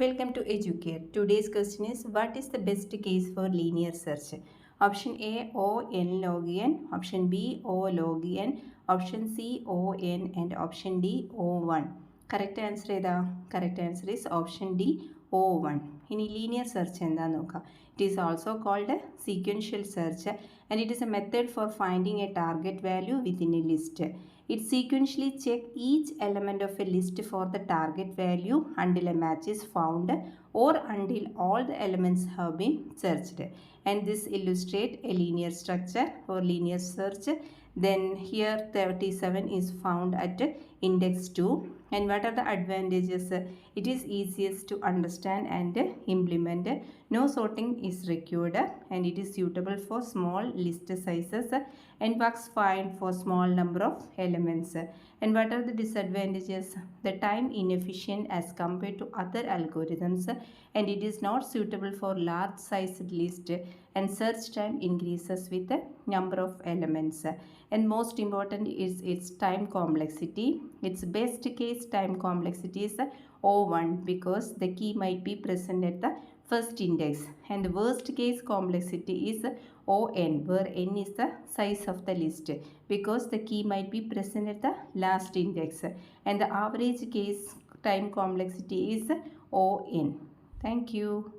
Welcome to Educare. Today's question is, what is the best case for linear search? Option A, O n log n. Option B, O log n. Option C, O n. And option D, O1. Correct answer ഏതാ? Correct answer is option D, O1. ഇനി linear search എന്താന്ന് നോക്കാം. It is also called a sequential search and it is a method for finding a target value within a list. It sequentially checks each element of a list for the target value until a match is found or until all the elements have been searched. And this illustrates a linear structure or linear search. Then here 37 is found at index 2. And what are the advantages? It is easiest to understand and implement. No sorting is required and it is suitable for small list sizes and works fine for small number of elements. And what are the disadvantages? The time inefficient as compared to other algorithms and it is not suitable for large sized list and search time increases with the number of elements. And most important is its time complexity. Its best case time complexity is O1 because the key might be present at the first index, and the worst case complexity is On where n is the size of the list because the key might be present at the last index, and the average case time complexity is On. Thank you.